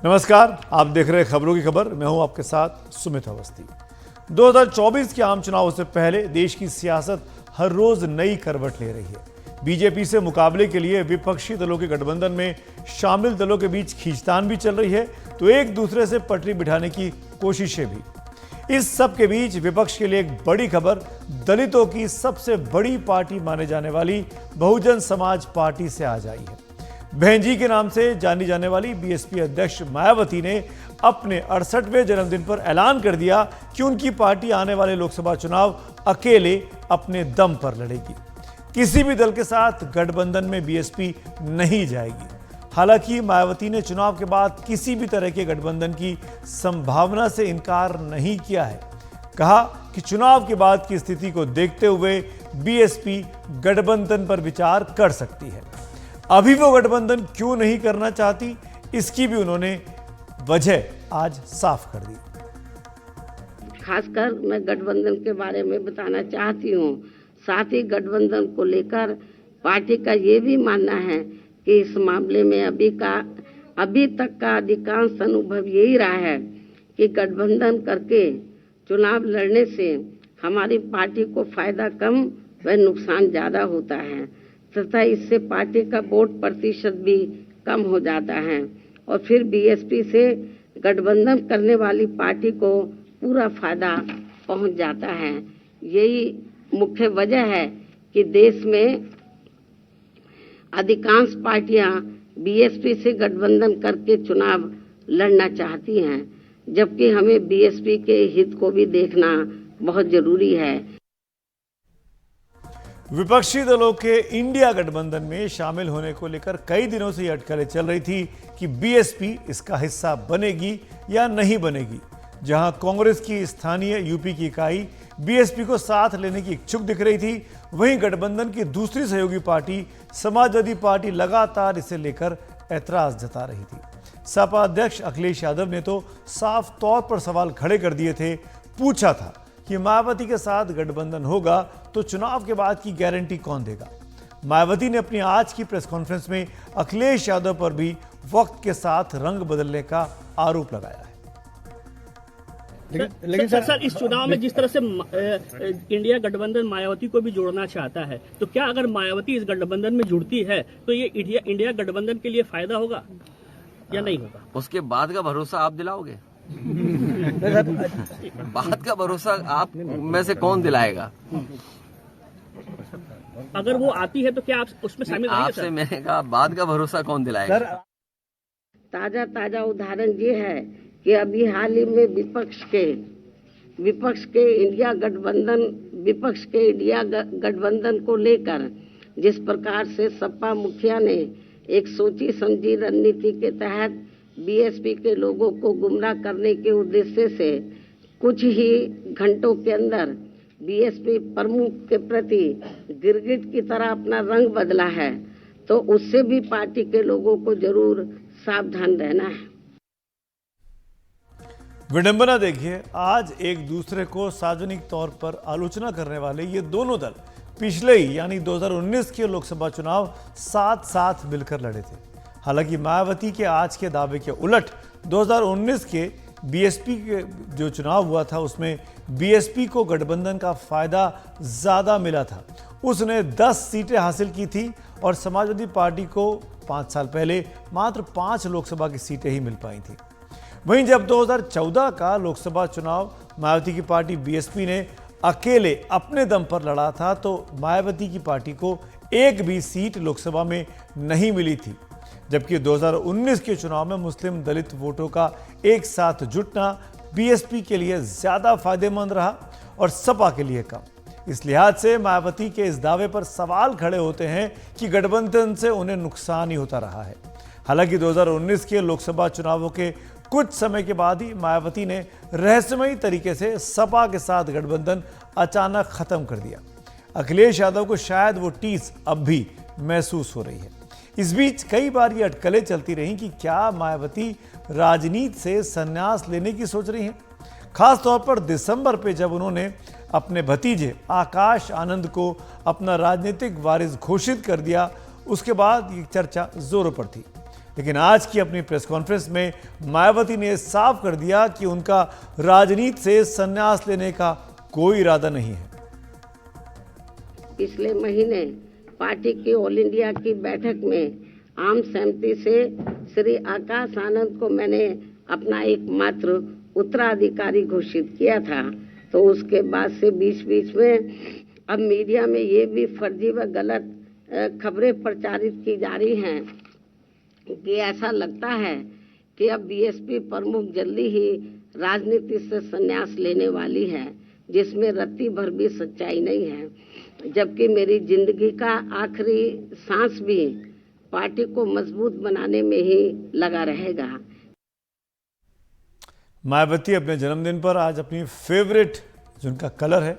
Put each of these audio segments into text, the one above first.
नमस्कार, आप देख रहे हैं खबरों की खबर। मैं हूं आपके साथ सुमित अवस्थी। 2024 के आम चुनाव से पहले देश की सियासत हर रोज नई करवट ले रही है। बीजेपी से मुकाबले के लिए विपक्षी दलों के गठबंधन में शामिल दलों के बीच खींचतान भी चल रही है, तो एक दूसरे से पटरी बिठाने की कोशिशें भी। इस सब के बीच विपक्ष के लिए एक बड़ी खबर दलितों की सबसे बड़ी पार्टी माने जाने वाली बहुजन समाज पार्टी से आज आई है। बहन जी के नाम से जानी जाने वाली बीएसपी अध्यक्ष मायावती ने अपने 68वें जन्मदिन पर ऐलान कर दिया कि उनकी पार्टी आने वाले लोकसभा चुनाव अकेले अपने दम पर लड़ेगी। किसी भी दल के साथ गठबंधन में बीएसपी नहीं जाएगी। हालांकि मायावती ने चुनाव के बाद किसी भी तरह के गठबंधन की संभावना से इनकार नहीं किया है। कहा कि चुनाव के बाद की स्थिति को देखते हुए बीएसपी गठबंधन पर विचार कर सकती है। अभी वो गठबंधन क्यों नहीं करना चाहती, इसकी भी उन्होंने वजह आज साफ कर दी। खासकर मैं गठबंधन के बारे में बताना चाहती हूँ। साथ ही गठबंधन को लेकर पार्टी का ये भी मानना है कि इस मामले में अभी तक का अधिकांश अनुभव यही रहा है कि गठबंधन करके चुनाव लड़ने से हमारी पार्टी को फायदा कम व नुकसान ज़्यादा होता है तथा इससे पार्टी का वोट प्रतिशत भी कम हो जाता है और फिर बीएसपी से गठबंधन करने वाली पार्टी को पूरा फायदा पहुंच जाता है। यही मुख्य वजह है कि देश में अधिकांश पार्टियां बीएसपी से गठबंधन करके चुनाव लड़ना चाहती हैं, जबकि हमें बीएसपी के हित को भी देखना बहुत जरूरी है। विपक्षी दलों के इंडिया गठबंधन में शामिल होने को लेकर कई दिनों से ये अटकलें चल रही थी कि बीएसपी इसका हिस्सा बनेगी या नहीं बनेगी। जहां कांग्रेस की स्थानीय यूपी की इकाई बीएसपी को साथ लेने की इच्छुक दिख रही थी, वहीं गठबंधन की दूसरी सहयोगी पार्टी समाजवादी पार्टी लगातार इसे लेकर ऐतराज जता रही थी। सपा अध्यक्ष अखिलेश यादव ने तो साफ तौर पर सवाल खड़े कर दिए थे। पूछा था कि मायावती के साथ गठबंधन होगा तो चुनाव के बाद की गारंटी कौन देगा। मायावती ने अपनी आज की प्रेस कॉन्फ्रेंस में अखिलेश यादव पर भी वक्त के साथ रंग बदलने का आरोप लगाया है। लेकिन सर इस चुनाव में जिस तरह से इंडिया गठबंधन मायावती को भी जोड़ना चाहता है, तो क्या अगर मायावती इस गठबंधन में जुड़ती है तो ये इंडिया गठबंधन के लिए फायदा होगा या नहीं होगा? उसके बाद का भरोसा आप दिलाओगे? बात का भरोसा आप में से कौन दिलाएगा? अगर वो आती है तो क्या आप उसमें शामिल रहेंगे? आपसे मैंने कहा बाद का भरोसा कौन दिलाएगा? ताजा उदाहरण ये है कि अभी हाल ही में विपक्ष के इंडिया गठबंधन को लेकर जिस प्रकार से सपा मुखिया ने एक सोची समझी रणनीति के तहत बीएसपी के लोगों को गुमराह करने के उद्देश्य से कुछ ही घंटों के अंदर बीएसपी प्रमुख के प्रति गिरगिट की तरह अपना रंग बदला है, तो उससे भी पार्टी के लोगों को जरूर सावधान रहना है। विडंबना देखिए, आज एक दूसरे को सार्वजनिक तौर पर आलोचना करने वाले ये दोनों दल पिछले ही यानी 2019 के लोकसभा चुनाव साथ साथ मिलकर लड़े थे। हालांकि मायावती के आज के दावे के उलट 2019 के बीएसपी के जो चुनाव हुआ था उसमें बीएसपी को गठबंधन का फायदा ज्यादा मिला था। उसने 10 सीटें हासिल की थी और समाजवादी पार्टी को 5 साल पहले मात्र 5 लोकसभा की सीटें ही मिल पाई थी। वहीं जब 2014 का लोकसभा चुनाव मायावती की पार्टी बीएसपी ने अकेले अपने दम पर लड़ा था तो मायावती की पार्टी को एक भी सीट लोकसभा में नहीं मिली थी, जबकि 2019 के चुनाव में मुस्लिम दलित वोटों का एक साथ जुटना बीएसपी के लिए ज्यादा फायदेमंद रहा और सपा के लिए कम। इस लिहाज से मायावती के इस दावे पर सवाल खड़े होते हैं कि गठबंधन से उन्हें नुकसान ही होता रहा है। हालांकि 2019 के लोकसभा चुनावों के कुछ समय के बाद ही मायावती ने रहस्यमयी तरीके से सपा के साथ गठबंधन अचानक खत्म कर दिया। अखिलेश यादव को शायद वो टीस अब भी महसूस हो रही है। इस बीच कई बार ये अटकलें चलती रहीं कि क्या मायावती राजनीति से संन्यास लेने की सोच रही हैं। खास तौर पर दिसंबर पे जब उन्होंने अपने भतीजे आकाश आनंद को अपना राजनीतिक वारिस घोषित कर दिया, उसके बाद ये चर्चा जोरों पर थी। लेकिन आज की अपनी प्रेस कॉन्फ्रेंस में मायावती ने साफ कर दिया कि उनका राजनीति से संन्यास लेने का कोई इरादा नहीं है। पिछले महीने पार्टी की ऑल इंडिया की बैठक में आम सहमति से श्री आकाश आनंद को मैंने अपना एकमात्र उत्तराधिकारी घोषित किया था। तो उसके बाद से बीच बीच में अब मीडिया में ये भी फर्जी व गलत खबरें प्रचारित की जा रही हैं कि ऐसा लगता है कि अब बीएसपी प्रमुख जल्दी ही राजनीति से संन्यास लेने वाली है, जिसमें रत्ती भर भी सच्चाई नहीं है। जबकि मेरी जिंदगी का आखिरी सांस भी पार्टी को मजबूत बनाने में ही लगा रहेगा। मायावती अपने जन्मदिन पर आज अपनी फेवरेट जिनका कलर है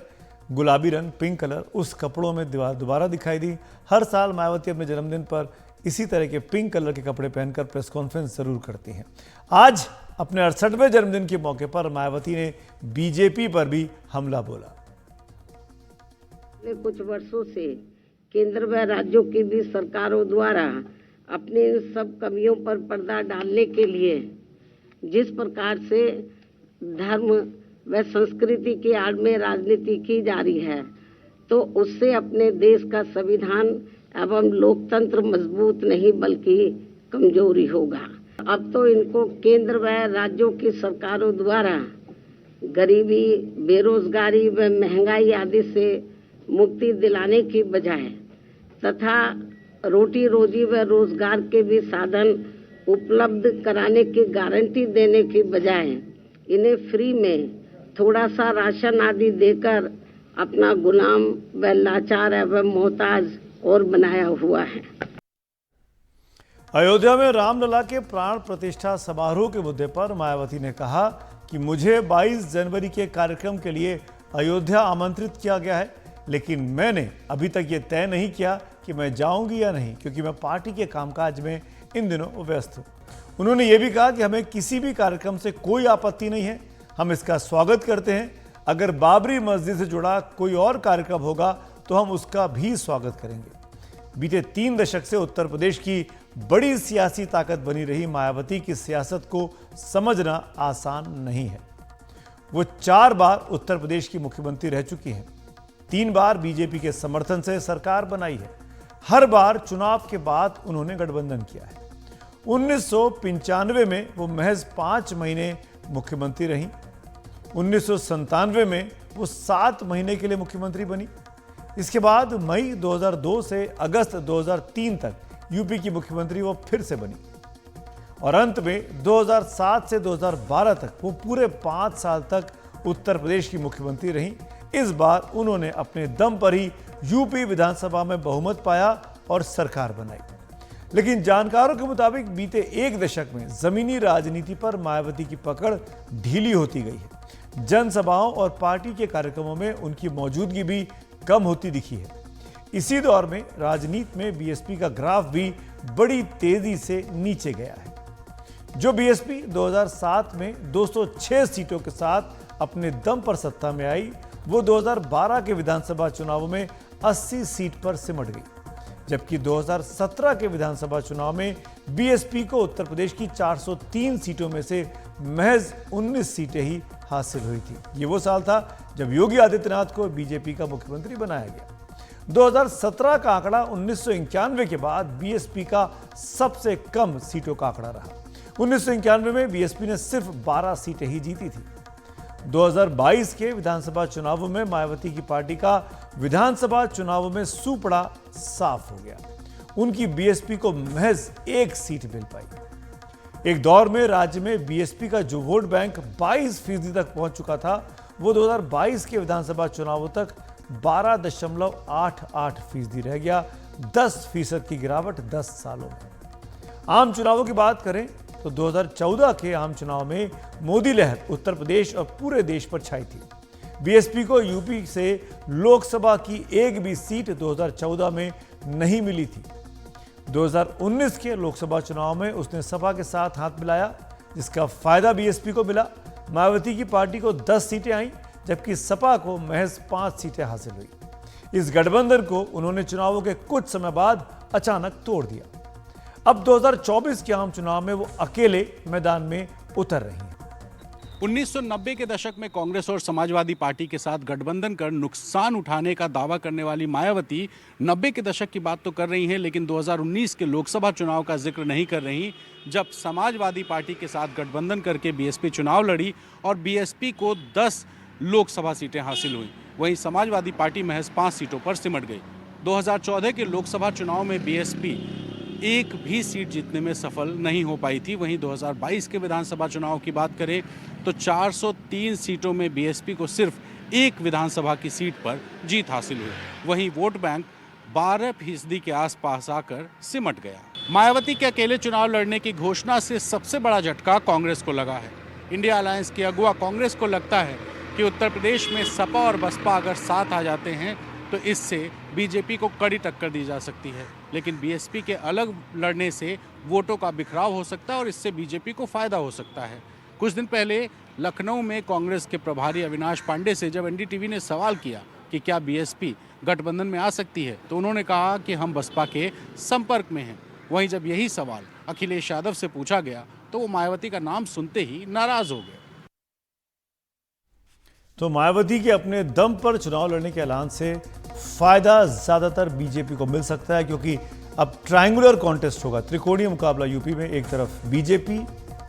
गुलाबी रंग, पिंक कलर, उस कपड़ों में दोबारा दिखाई दी। हर साल मायावती अपने जन्मदिन पर इसी तरह के पिंक कलर के कपड़े पहनकर प्रेस कॉन्फ्रेंस जरूर करती हैं। आज अपने 68वें जन्मदिन के मौके पर मायावती ने बीजेपी पर भी हमला बोला। पिछले कुछ वर्षों से केंद्र व राज्यों की भी सरकारों द्वारा अपने इन सब कमियों पर पर्दा डालने के लिए जिस प्रकार से धर्म व संस्कृति की आड़ में राजनीति की जा रही है, तो उससे अपने देश का संविधान एवं लोकतंत्र मजबूत नहीं बल्कि कमजोरी होगा। अब तो इनको केंद्र व राज्यों की सरकारों द्वारा गरीबी, बेरोजगारी व महंगाई आदि से मुक्ति दिलाने की बजाय तथा रोटी रोजी व रोजगार के भी साधन उपलब्ध कराने की गारंटी देने की बजाय इन्हें फ्री में थोड़ा सा राशन आदि देकर अपना गुलाम व लाचार एवं मोहताज और बनाया हुआ है। अयोध्या में रामलला के प्राण प्रतिष्ठा समारोह के मुद्दे पर मायावती ने कहा कि मुझे 22 जनवरी के कार्यक्रम के लिए अयोध्या आमंत्रित किया गया है, लेकिन मैंने अभी तक ये तय नहीं किया कि मैं जाऊंगी या नहीं, क्योंकि मैं पार्टी के कामकाज में इन दिनों व्यस्त हूं। उन्होंने ये भी कहा कि हमें किसी भी कार्यक्रम से कोई आपत्ति नहीं है, हम इसका स्वागत करते हैं। अगर बाबरी मस्जिद से जुड़ा कोई और कार्यक्रम होगा तो हम उसका भी स्वागत करेंगे। बीते 3 दशक से उत्तर प्रदेश की बड़ी सियासी ताकत बनी रही मायावती की सियासत को समझना आसान नहीं है। वो 4 बार उत्तर प्रदेश की मुख्यमंत्री रह चुकी हैं, 3 बार बीजेपी के समर्थन से सरकार बनाई है। हर बार चुनाव के बाद उन्होंने गठबंधन किया है। 1995 में वो महज 5 महीने मुख्यमंत्री रहीं। 1997 में वो 7 महीने के लिए मुख्यमंत्री बनी। इसके बाद मई 2002 से अगस्त 2003 तक यूपी की मुख्यमंत्री वो फिर से बनी और अंत में 2007 से 2012 तक वो पूरे 5 साल तक उत्तर प्रदेश की मुख्यमंत्री रहीं। इस बार उन्होंने अपने दम पर ही यूपी विधानसभा में बहुमत पाया और सरकार बनाई। लेकिन जानकारों के मुताबिक बीते 1 दशक में जमीनी राजनीति पर मायावती की पकड़ ढीली होती गई है। जनसभाओं और पार्टी के कार्यक्रमों में उनकी मौजूदगी भी कम होती दिखी है। इसी दौर में राजनीति में बीएसपी का ग्राफ भी बड़ी तेजी से नीचे गया है। जो बीएसपी 2007 में 206 सीटों के साथ अपने दम पर सत्ता में आई, वो 2012 के विधानसभा चुनावों में 80 सीट पर सिमट गई, जबकि 2017 के विधानसभा चुनाव में बीएसपी को उत्तर प्रदेश की 403 सीटों में से महज 19 सीटें ही हासिल हुई थी। ये वो साल था जब योगी आदित्यनाथ को बीजेपी का मुख्यमंत्री बनाया गया। 2017 का आंकड़ा 1991 के बाद बीएसपी का सबसे कम सीटों का आंकड़ा रहा। 1991 में बीएसपी ने सिर्फ 12 सीटें ही जीती थी। 2022 के विधानसभा चुनावों में मायावती की पार्टी का विधानसभा चुनावों में सूपड़ा साफ हो गया। उनकी बीएसपी को महज 1 सीट मिल पाई। एक दौर में राज्य में बीएसपी का जो वोट बैंक 22% तक पहुंच चुका था, वो 2022 के विधानसभा चुनावों तक 12.88% रह गया। 10% की गिरावट 10 सालों में। आम चुनावों की बात करें तो 2014 के आम चुनाव में मोदी लहर उत्तर प्रदेश और पूरे देश पर छाई थी। बीएसपी को यूपी से लोकसभा की एक भी सीट 2014 में नहीं मिली थी। 2019 के लोकसभा चुनाव में उसने सपा के साथ हाथ मिलाया, जिसका फायदा बीएसपी को मिला। मायावती की पार्टी को 10 सीटें आईं, जबकि सपा को महज 5 सीटें हासिल हुई। इस गठबंधन को उन्होंने चुनावों के कुछ समय बाद अचानक तोड़ दिया। अब 2024 के आम चुनाव में वो अकेले मैदान में उतर रही हैं। 1990 के दशक में कांग्रेस और समाजवादी पार्टी के साथ गठबंधन कर नुकसान उठाने का दावा करने वाली मायावती 90 के दशक की बात तो कर रही हैं, लेकिन 2019 के लोकसभा चुनाव का जिक्र नहीं कर रही, जब समाजवादी पार्टी के साथ गठबंधन करके बीएसपी चुनाव लड़ी और बीएसपी को 10 लोकसभा सीटें हासिल हुई। वहीं समाजवादी पार्टी महज 5 सीटों पर सिमट गई। 2014 के लोकसभा चुनाव में बीएसपी एक भी सीट जीतने में सफल नहीं हो पाई थी। वहीं 2022 के विधानसभा चुनाव की बात करें तो 403 सीटों में बीएसपी को सिर्फ एक विधानसभा की सीट पर जीत हासिल हुई। वहीं वोट बैंक 12% के आसपास आकर सिमट गया। मायावती के अकेले चुनाव लड़ने की घोषणा से सबसे बड़ा झटका कांग्रेस को लगा है। इंडिया अलायंस की अगुवा कांग्रेस को लगता है कि उत्तर प्रदेश में सपा और बसपा अगर साथ आ जाते हैं तो इससे बीजेपी को कड़ी टक्कर दी जा सकती है, लेकिन बीएसपी के अलग लड़ने से वोटों का बिखराव हो सकता है और इससे बीजेपी को फायदा हो सकता है। कुछ दिन पहले लखनऊ में कांग्रेस के प्रभारी अविनाश पांडे से जब एनडीटीवी ने सवाल किया कि क्या बीएसपी गठबंधन में आ सकती है, तो उन्होंने कहा कि हम बसपा के संपर्क में हैं। वहीं जब यही सवाल अखिलेश यादव से पूछा गया तो वो मायावती का नाम सुनते ही नाराज हो गए। तो मायावती के अपने दम पर चुनाव लड़ने के ऐलान से फायदा ज्यादातर बीजेपी को मिल सकता है, क्योंकि अब ट्रायंगुलर कॉन्टेस्ट होगा, त्रिकोणीय मुकाबला यूपी में। एक तरफ बीजेपी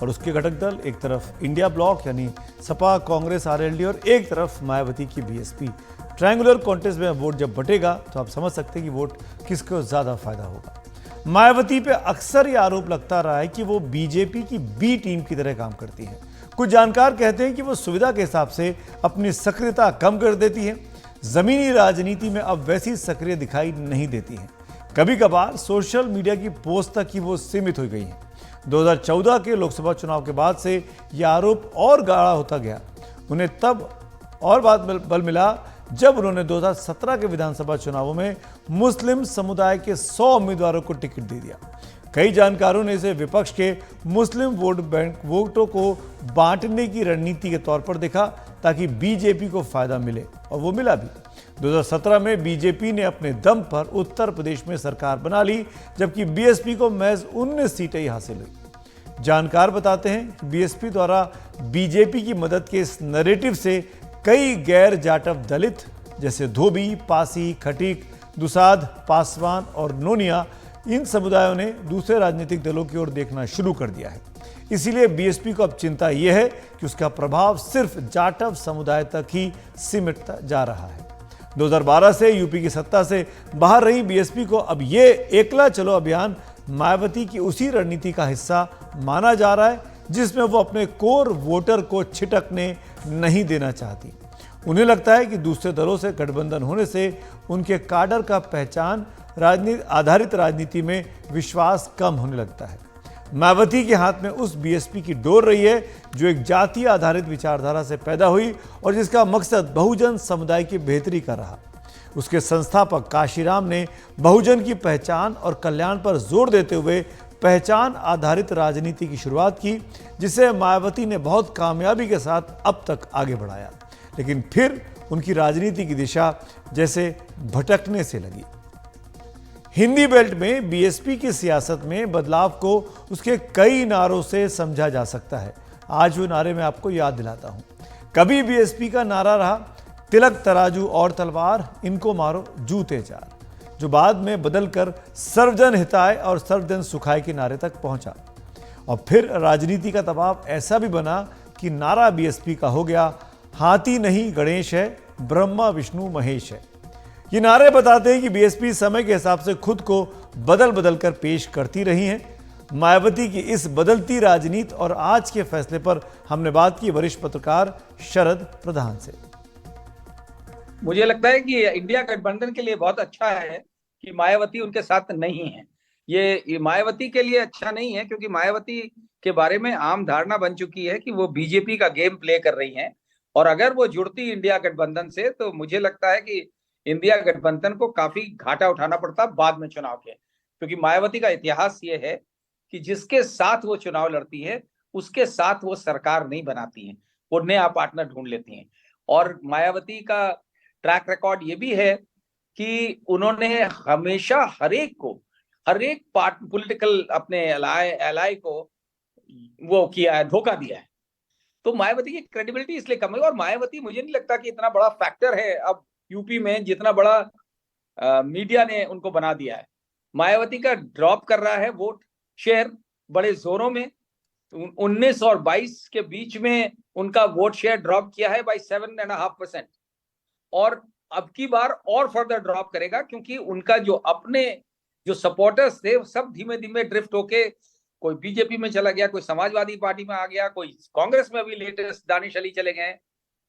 और उसके घटक दल, एक तरफ इंडिया ब्लॉक यानी सपा कांग्रेस आरएलडी और एक तरफ मायावती की बीएसपी। ट्रायंगुलर कॉन्टेस्ट में वोट जब बटेगा तो आप समझ सकते हैं कि वोट किसको ज्यादा फायदा होगा। मायावती पे अक्सर ये आरोप लगता रहा है कि वो बीजेपी की बी टीम की तरह काम करती है। कुछ जानकार कहते हैं कि वो सुविधा के हिसाब से अपनी सक्रियता कम कर देती है। जमीनी राजनीति में अब वैसी सक्रिय दिखाई नहीं देती हैं। कभी कभार सोशल मीडिया की पोस्ट तक ही वो सीमित हो गई हैं। 2014 के लोकसभा चुनाव के बाद से यह आरोप और गाढ़ा होता गया। उन्हें तब और बात बल मिला जब उन्होंने 2017 के विधानसभा चुनावों में मुस्लिम समुदाय के 100 उम्मीदवारों को टिकट दे दिया। कई जानकारों ने इसे विपक्ष के मुस्लिम वोट बैंक वोटों को बांटने की रणनीति के तौर पर देखा ताकि बीजेपी को फायदा मिले, और वो मिला भी। 2017 में बीजेपी ने अपने दम पर उत्तर प्रदेश में सरकार बना ली, जबकि बीएसपी को महज 19 सीटें ही हासिल हुई। जानकार बताते हैं कि बीएसपी द्वारा बीजेपी की मदद के इस नैरेटिव से कई गैर जाटव दलित जैसे धोबी, पासी, खटीक, दुसाध, पासवान और नोनिया, इन समुदायों ने दूसरे राजनीतिक दलों की ओर देखना शुरू कर दिया है। इसीलिए बीएसपी को अब चिंता यह है कि उसका प्रभाव सिर्फ जाटव समुदाय तक ही सिमटता जा रहा है। 2012 से यूपी की सत्ता से बाहर रही बीएसपी को अब ये एकला चलो अभियान मायावती की उसी रणनीति का हिस्सा माना जा रहा है, जिसमें वो अपने कोर वोटर को छिटकने नहीं देना चाहती। उन्हें लगता है कि दूसरे दलों से गठबंधन होने से उनके काडर का पहचान आधारित राजनीति में विश्वास कम होने लगता है। मायावती के हाथ में उस बीएसपी की डोर रही है जो एक जातीय आधारित विचारधारा से पैदा हुई और जिसका मकसद बहुजन समुदाय की बेहतरी का रहा। उसके संस्थापक काशीराम ने बहुजन की पहचान और कल्याण पर जोर देते हुए पहचान आधारित राजनीति की शुरुआत की, जिसे मायावती ने बहुत कामयाबी के साथ अब तक आगे बढ़ाया। लेकिन फिर उनकी राजनीति की दिशा जैसे भटकने से लगी। हिंदी बेल्ट में बीएसपी की सियासत में बदलाव को उसके कई नारों से समझा जा सकता है। आज वो नारे मैं आपको याद दिलाता हूं। कभी बीएसपी का नारा रहा तिलक तराजू और तलवार, इनको मारो जूते चार, जो बाद में बदलकर सर्वजन हिताय और सर्वजन सुखाय के नारे तक पहुंचा। और फिर राजनीति का दबाव ऐसा भी बना कि नारा बीएसपी का हो गया, हाथी नहीं गणेश है, ब्रह्मा विष्णु महेश है। ये नारे बताते हैं कि बीएसपी समय के हिसाब से खुद को बदल बदल कर पेश करती रही हैं। मायावती की इस बदलती राजनीति और आज के फैसले पर हमने बात की वरिष्ठ पत्रकार शरद प्रधान से। मुझे लगता है कि इंडिया गठबंधन के लिए बहुत अच्छा है कि मायावती उनके साथ नहीं है। ये मायावती के लिए अच्छा नहीं है, क्योंकि मायावती के बारे में आम धारणा बन चुकी है कि वो बीजेपी का गेम प्ले कर रही हैं, और अगर वो जुड़ती इंडिया गठबंधन से तो मुझे लगता है कि इंडिया गठबंधन को काफी घाटा उठाना पड़ता बाद में चुनाव के, क्योंकि मायावती का इतिहास ये है कि जिसके साथ वो चुनाव लड़ती है उसके साथ वो सरकार नहीं बनाती है, वो नया पार्टनर ढूंढ लेती हैं। और मायावती का ट्रैक रिकॉर्ड ये भी है कि उन्होंने हमेशा हरेक को हर एक पॉलिटिकल अपने एलाई को वो किया है, धोखा दिया है। तो मायावती की क्रेडिबिलिटी इसलिए कम है। और मायावती मुझे नहीं लगता कि इतना बड़ा फैक्टर है अब यूपी में, जितना बड़ा मीडिया ने उनको बना दिया है। मायावती का ड्रॉप कर रहा है वोट शेयर बड़े जोरों में। 19 और 22 के बीच में उनका वोट शेयर ड्रॉप किया है बाई 7.5%, और अब की बार और फर्दर ड्रॉप करेगा, क्योंकि उनका जो अपने जो सपोर्टर्स थे सब धीमे धीमे ड्रिफ्ट होके कोई बीजेपी में चला गया, कोई समाजवादी पार्टी में आ गया, कोई कांग्रेस में भी लेटेस्ट दानिश अली चले गए।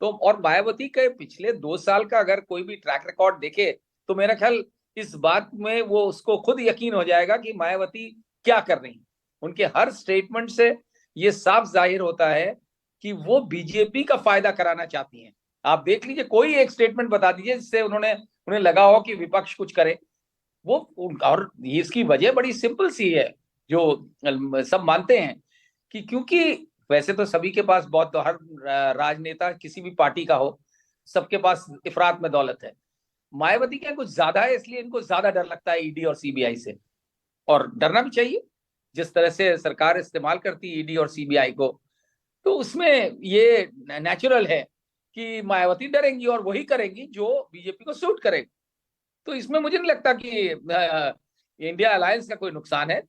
तो और मायावती के पिछले 2 साल का अगर कोई भी ट्रैक रिकॉर्ड देखे तो मेरा ख्याल इस बात में वो उसको खुद यकीन हो जाएगा कि मायावती क्या कर रही है। उनके हर स्टेटमेंट से ये साफ जाहिर होता है कि वो बीजेपी का फायदा कराना चाहती हैं। आप देख लीजिए, कोई एक स्टेटमेंट बता दीजिए जिससे उन्हें लगा हो कि विपक्ष कुछ करे। वो और इसकी वजह बड़ी सिंपल सी है, जो सब मानते हैं कि क्योंकि वैसे तो सभी के पास बहुत, हर राजनेता किसी भी पार्टी का हो, सबके पास इफरात में दौलत है। मायावती के कुछ ज्यादा है, इसलिए इनको ज्यादा डर लगता है ईडी और सीबीआई से, और डरना भी चाहिए। जिस तरह से सरकार इस्तेमाल करती है ईडी और सीबीआई को, तो उसमें ये नेचुरल है कि मायावती डरेंगी और वही करेंगी जो बीजेपी को सूट करेगी। तो इसमें मुझे नहीं लगता कि इंडिया अलायंस का कोई नुकसान है।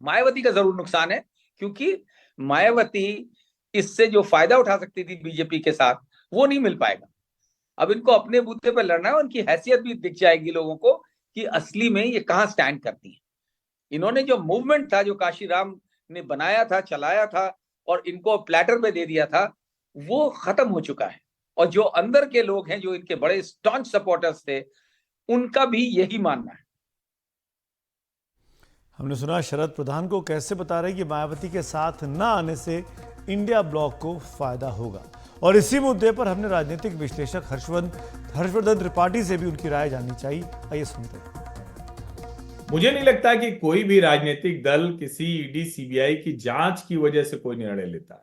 मायावती का जरूर नुकसान है, क्योंकि मायावती इससे जो फायदा उठा सकती थी बीजेपी के साथ, वो नहीं मिल पाएगा। अब इनको अपने बूते पर लड़ना है, उनकी हैसियत भी दिख जाएगी लोगों को कि असली में ये कहाँ स्टैंड करती है। इन्होंने जो मूवमेंट था, जो काशीराम ने बनाया था, चलाया था और इनको प्लेटर पे दे दिया था, वो खत्म हो चुका है। और जो अंदर के लोग हैं, जो इनके बड़े स्टॉन्च सपोर्टर्स थे, उनका भी यही मानना है। हमने सुना शरद प्रधान को कैसे बता रहे कि मायावती के साथ न आने से इंडिया ब्लॉक को फायदा होगा। और इसी मुद्दे पर हमने राजनीतिक विश्लेषक हर्षवर्धन त्रिपाठी से भी उनकी राय जाननी चाहिए। आइए सुनते हैं। मुझे नहीं लगता कि कोई भी राजनीतिक दल किसी ईडी सीबीआई की जांच की वजह से कोई निर्णय लेता है,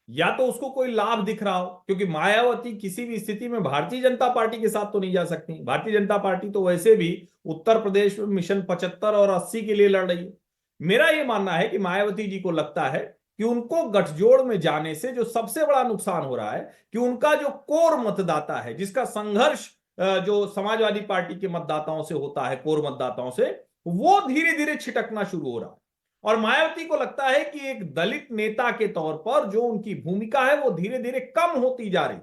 या तो उसको कोई लाभ दिख रहा हो, क्योंकि मायावती किसी भी स्थिति में भारतीय जनता पार्टी के साथ तो नहीं जा सकती। भारतीय जनता पार्टी तो वैसे भी उत्तर प्रदेश में मिशन 75 और 80 के लिए लड़ रही है। मेरा यह मानना है कि मायावती जी को लगता है कि उनको गठजोड़ में जाने से जो सबसे बड़ा नुकसान हो रहा है कि उनका जो कोर मतदाता है, जिसका संघर्ष जो समाजवादी पार्टी के मतदाताओं से होता है, कोर मतदाताओं से, वो धीरे धीरे छिटकना शुरू हो रहा है। और मायावती को लगता है कि एक दलित नेता के तौर पर जो उनकी भूमिका है वो धीरे धीरे कम होती जा रही,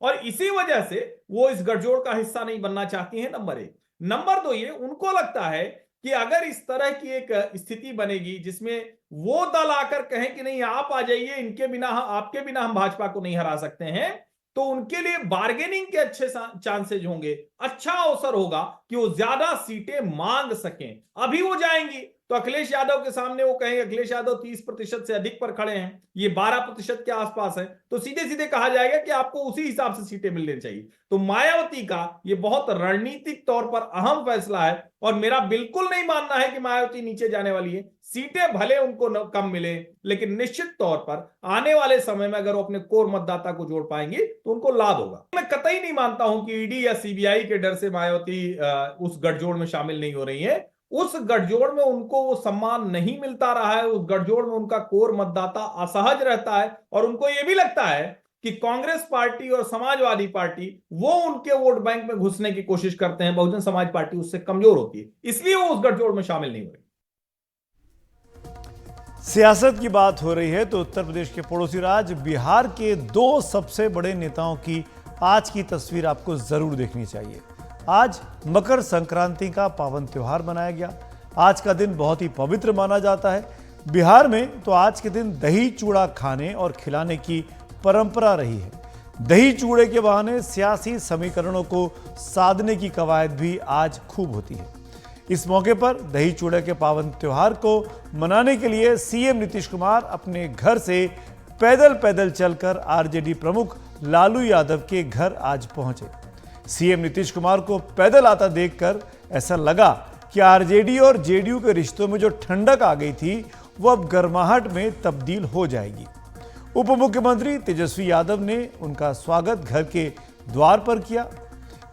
और इसी वजह से वो इस गठजोड़ का हिस्सा नहीं बनना चाहती है। नंबर 1। नंबर 2, ये उनको लगता है कि अगर इस तरह की एक स्थिति बनेगी जिसमें वो दल आकर कहें कि नहीं आप आ जाइए, इनके बिना, आपके बिना हम भाजपा को नहीं हरा सकते हैं, तो उनके लिए बार्गेनिंग के अच्छे चांसेज होंगे, अच्छा अवसर होगा कि वो ज्यादा सीटें मांग सकें। अभी वो जाएंगी तो अखिलेश यादव के सामने वो कहेंगे, अखिलेश यादव 30% से अधिक पर खड़े हैं, ये 12% के आसपास है, तो सीधे सीधे कहा जाएगा कि आपको उसी हिसाब से सीटें मिलनी चाहिए। तो मायावती का ये बहुत रणनीतिक तौर पर अहम फैसला है, और मेरा बिल्कुल नहीं मानना है कि मायावती नीचे जाने वाली है। सीटें भले उनको कम मिले, लेकिन निश्चित तौर पर आने वाले समय में अगर वो अपने कोर मतदाता को जोड़ पाएंगे तो उनको लाभ होगा। मैं कतई नहीं मानता हूं कि ईडी या सीबीआई के डर से मायावती उस गठजोड़ में शामिल नहीं हो रही है। उस गठजोड़ में उनको वो सम्मान नहीं मिलता रहा है, उस गठजोड़ में उनका कोर मतदाता असहज रहता है, और उनको यह भी लगता है कि कांग्रेस पार्टी और समाजवादी पार्टी वो उनके वोट बैंक में घुसने की कोशिश करते हैं, बहुजन समाज पार्टी उससे कमजोर होती है, इसलिए वो उस गठजोड़ में शामिल नहीं हो रही। सियासत की बात हो रही है तो उत्तर प्रदेश के पड़ोसी राज्य बिहार के 2 सबसे बड़े नेताओं की आज की तस्वीर आपको जरूर देखनी चाहिए। आज मकर संक्रांति का पावन त्योहार मनाया गया। आज का दिन बहुत ही पवित्र माना जाता है। बिहार में तो आज के दिन दही चूड़ा खाने और खिलाने की परंपरा रही है। दही चूड़े के बहाने सियासी समीकरणों को साधने की कवायद भी आज खूब होती है। इस मौके पर दही चूड़े के पावन त्योहार को मनाने के लिए सीएम नीतीश कुमार अपने घर से पैदल चलकर आरजेडी प्रमुख लालू यादव के घर आज पहुंचे। सीएम नीतीश कुमार को पैदल आता देखकर ऐसा लगा कि आरजेडी और जेडीयू के रिश्तों में जो ठंडक आ गई थी वो अब गर्माहट में तब्दील हो जाएगी। उप मुख्यमंत्री तेजस्वी यादव ने उनका स्वागत घर के द्वार पर किया।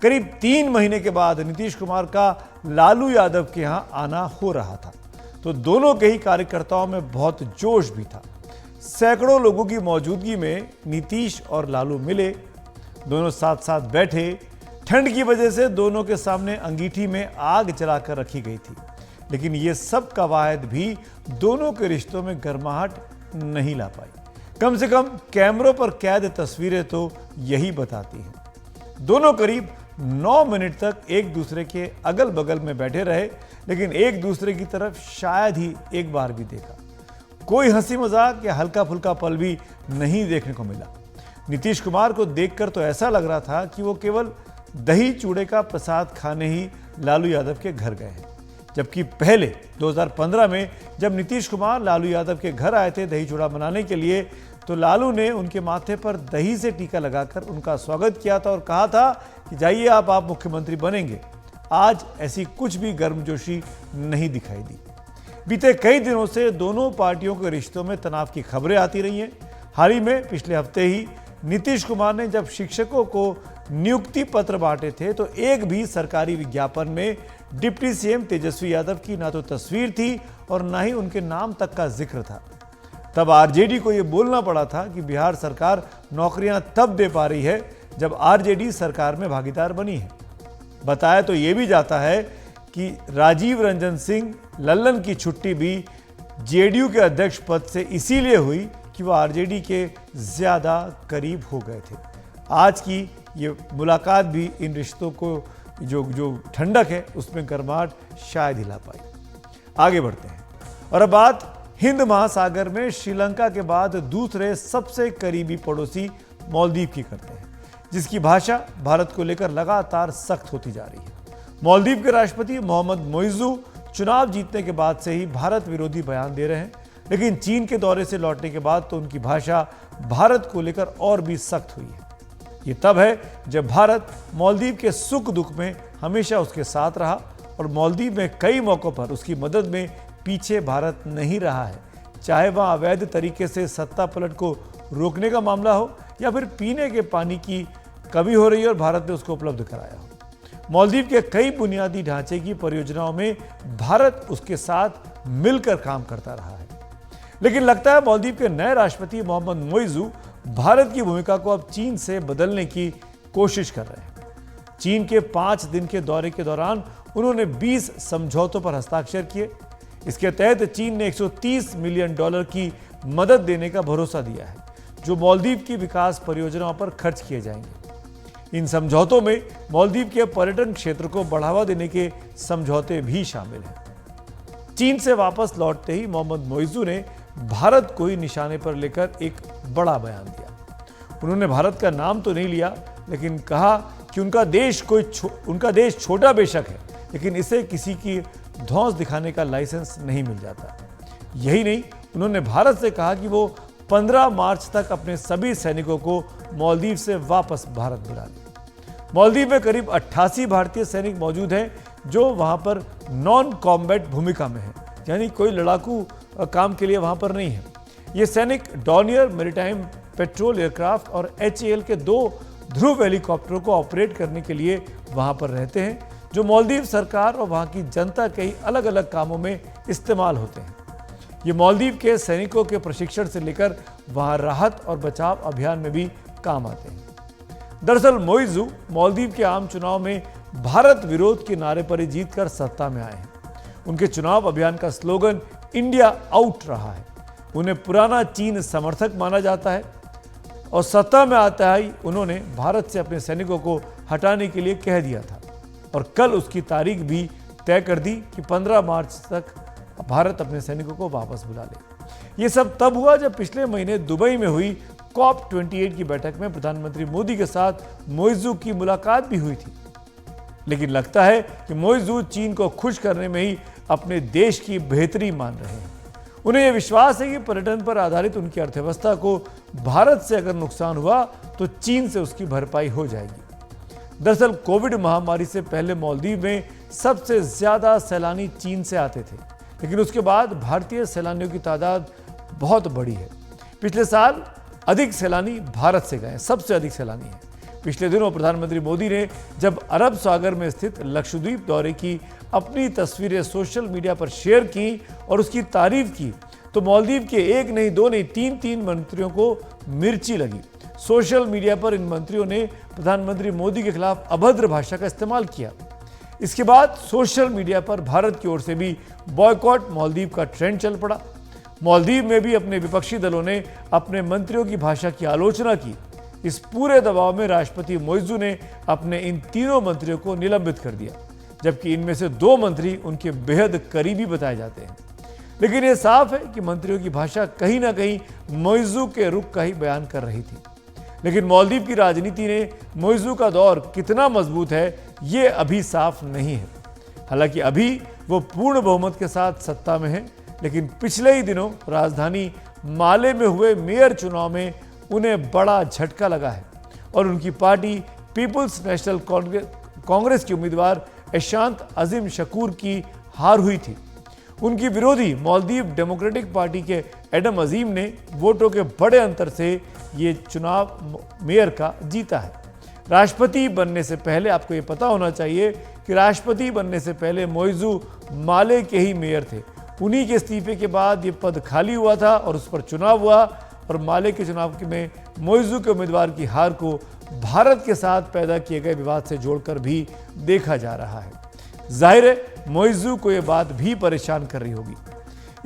करीब 3 महीने के बाद नीतीश कुमार का लालू यादव के यहां आना हो रहा था, तो दोनों के ही कार्यकर्ताओं में बहुत जोश भी था। सैकड़ों लोगों की मौजूदगी में नीतीश और लालू मिले, दोनों साथ साथ बैठे। ठंड की वजह से दोनों के सामने अंगीठी में आग जलाकर रखी गई थी, लेकिन ये सब कवायद भी दोनों के रिश्तों में गर्माहट नहीं ला पाई। कम से कम कैमरों पर कैद तस्वीरें तो यही बताती हैं। दोनों करीब 9 मिनट तक एक दूसरे के अगल बगल में बैठे रहे, लेकिन एक दूसरे की तरफ शायद ही एक बार भी देखा। कोई हंसी मजाक या हल्का फुल्का पल भी नहीं देखने को मिला। नीतीश कुमार को देखकर तो ऐसा लग रहा था कि वो केवल दही चूड़े का प्रसाद खाने ही लालू यादव के घर गए हैं, जबकि पहले 2015 में जब नीतीश कुमार लालू यादव के घर आए थे दही चूड़ा बनाने के लिए, तो लालू ने उनके माथे पर दही से टीका लगाकर उनका स्वागत किया था और कहा था कि जाइए आप मुख्यमंत्री बनेंगे। आज ऐसी कुछ भी गर्मजोशी नहीं दिखाई दी। बीते कई दिनों से दोनों पार्टियों के रिश्तों में तनाव की खबरें आती रही हैं। हाल ही में पिछले हफ्ते ही नीतीश कुमार ने जब शिक्षकों को नियुक्ति पत्र बांटे थे, तो एक भी सरकारी विज्ञापन में डिप्टी सीएम तेजस्वी यादव की ना तो तस्वीर थी और ना ही उनके नाम तक का जिक्र था। तब आरजेडी को यह बोलना पड़ा था कि बिहार सरकार नौकरियां तब दे पा रही है जब आरजेडी सरकार में भागीदार बनी है। बताया तो ये भी जाता है कि राजीव रंजन सिंह लल्लन की छुट्टी भी जेडीयू के अध्यक्ष पद से इसीलिए हुई कि वह आरजेडी के ज्यादा करीब हो गए थे। आज की ये मुलाकात भी इन रिश्तों को जो ठंडक है उसमें गर्माहट शायद हिला पाई। आगे बढ़ते हैं और अब बात हिंद महासागर में श्रीलंका के बाद दूसरे सबसे करीबी पड़ोसी मालदीव की करते हैं, जिसकी भाषा भारत को लेकर लगातार सख्त होती जा रही है। मालदीव के राष्ट्रपति मोहम्मद मोइजू चुनाव जीतने के बाद से ही भारत विरोधी बयान दे रहे हैं, लेकिन चीन के दौरे से लौटने के बाद तो उनकी भाषा भारत को लेकर और भी सख्त हुई है। ये तब है जब भारत मालदीव के सुख दुख में हमेशा उसके साथ रहा और मालदीव में कई मौकों पर उसकी मदद में पीछे भारत नहीं रहा है, चाहे वह अवैध तरीके से सत्ता पलट को रोकने का मामला हो या फिर पीने के पानी की कमी हो रही है और भारत ने उसको उपलब्ध कराया हो। मालदीव के कई बुनियादी ढांचे की परियोजनाओं में भारत उसके साथ मिलकर काम करता रहा है, लेकिन लगता है मालदीव के नए राष्ट्रपति मोहम्मद मोइजू भारत की भूमिका को अब चीन से बदलने की कोशिश कर रहे हैं। चीन के 5 दिन के दौरे के दौरान उन्होंने 20 समझौतों पर हस्ताक्षर किए। इसके तहत चीन ने $130 मिलियन की मदद देने का भरोसा दिया है, जो मालदीव की विकास परियोजनाओं पर खर्च किए जाएंगे। इन समझौतों में मालदीव के पर्यटन क्षेत्र को बढ़ावा देने के समझौते भी शामिल हैं। चीन से वापस लौटते ही मोहम्मद मोइजू ने भारत को ही निशाने पर लेकर एक बड़ा बयान दिया। उन्होंने भारत का नाम तो नहीं लिया, लेकिन कहा कि उनका देश छोटा बेशक है, लेकिन इसे किसी की धौंस दिखाने का लाइसेंस नहीं मिल जाता। यही नहीं, उन्होंने भारत से कहा कि वो 15 मार्च तक अपने सभी सैनिकों को मालदीव से वापस भारत बुला लें। मालदीव में करीब 88 भारतीय सैनिक मौजूद हैं, जो वहां पर नॉन कॉम्बैट भूमिका में हैं, यानी कोई लड़ाकू काम के लिए वहां पर नहीं है। ये सैनिक डॉनियर मैरीटाइम पेट्रोल एयरक्राफ्ट और HAL के 2 ध्रुव हेलीकॉप्टरों को ऑपरेट करने के लिए वहां पर रहते हैं, जो मालदीव सरकार और वहां की जनता के ही अलग अलग कामों में इस्तेमाल होते हैं। ये मालदीव के सैनिकों के प्रशिक्षण से लेकर वहां राहत और बचाव अभियान में भी काम आते हैं। दरअसल मोइजू मालदीव के आम चुनाव में भारत विरोध के नारे पर ही जीतकर सत्ता में आए हैं। उनके चुनाव अभियान का स्लोगन इंडिया आउट रहा है। उन्हें पुराना चीन समर्थक माना जाता है और सत्ता में आता ही उन्होंने भारत से अपने सैनिकों को हटाने के लिए कह दिया था और कल उसकी तारीख भी तय कर दी कि 15 मार्च तक भारत अपने सैनिकों को वापस बुला ले। ये सब तब हुआ जब पिछले महीने दुबई में हुई COP28 की बैठक में प्रधानमंत्री मोदी के साथ मोइजू की मुलाकात भी हुई थी। लेकिन लगता है कि मोइजू चीन को खुश करने में ही अपने देश की बेहतरी मान रहे हैं। उन्हें यह विश्वास है कि पर्यटन पर आधारित उनकी अर्थव्यवस्था को भारत से अगर नुकसान हुआ तो चीन से उसकी भरपाई हो जाएगी। दरअसल कोविड महामारी से पहले मालदीव में सबसे ज्यादा सैलानी चीन से आते थे, लेकिन उसके बाद भारतीय सैलानियों की तादाद बहुत बड़ी है। पिछले साल अधिक सैलानी भारत से गए, सबसे अधिक सैलानी है। पिछले दिनों प्रधानमंत्री मोदी ने जब अरब सागर में स्थित लक्षद्वीप दौरे की अपनी तस्वीरें सोशल मीडिया पर शेयर की और उसकी तारीफ की तो मालदीव के एक नहीं, दो नहीं, तीन मंत्रियों को मिर्ची लगी। सोशल मीडिया पर इन मंत्रियों ने प्रधानमंत्री मोदी के खिलाफ अभद्र भाषा का इस्तेमाल किया। इसके बाद सोशल मीडिया पर भारत की ओर से भी बॉयकॉट मालदीव का ट्रेंड चल पड़ा। मालदीव में भी अपने विपक्षी दलों ने अपने मंत्रियों की भाषा की आलोचना की। इस पूरे दबाव में राष्ट्रपति मोइजू ने अपने इन तीनों मंत्रियों को निलंबित कर दिया, जबकि इनमें से 2 मंत्री उनके बेहद करीबी बताए जाते हैं। लेकिन यह साफ है कि मंत्रियों की भाषा कहीं ना कहीं मोइजू के रुख का ही बयान कर रही थी। लेकिन मालदीव की राजनीति ने मोइजू का दौर कितना मजबूत है ये अभी साफ नहीं है। हालांकि अभी वो पूर्ण बहुमत के साथ सत्ता में है, लेकिन पिछले ही दिनों राजधानी माले में हुए मेयर चुनाव में उन्हें बड़ा झटका लगा है और उनकी पार्टी पीपुल्स नेशनल कांग्रेस के उम्मीदवार एशांत अजीम शकूर की हार हुई थी। उनकी विरोधी मालदीव डेमोक्रेटिक पार्टी के एडम अजीम ने वोटों के बड़े अंतर से ये चुनाव मेयर का जीता है। राष्ट्रपति बनने से पहले आपको ये पता होना चाहिए कि राष्ट्रपति बनने से पहले मोइजू माले के ही मेयर थे। उन्हीं के इस्तीफे के बाद ये पद खाली हुआ था और उस पर चुनाव हुआ और माले के चुनाव में मोइजू के उम्मीदवार की हार को भारत के साथ पैदा किए गए विवाद से जोड़कर भी देखा जा रहा है। जाहिर है मोइजू को यह बात भी परेशान कर रही होगी।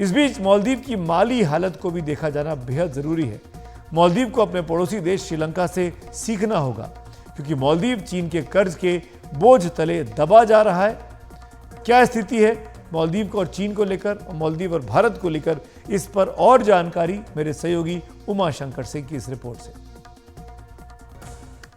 इस बीच मालदीव की माली हालत को भी देखा जाना बेहद जरूरी है। मालदीव को अपने पड़ोसी देश श्रीलंका से सीखना होगा, क्योंकि मालदीव चीन के कर्ज के बोझ तले दबा जा रहा है। क्या स्थिति है मालदीव को और चीन को लेकर और मालदीव और भारत को लेकर, इस पर और जानकारी मेरे सहयोगी उमाशंकर सिंह की इस रिपोर्ट से।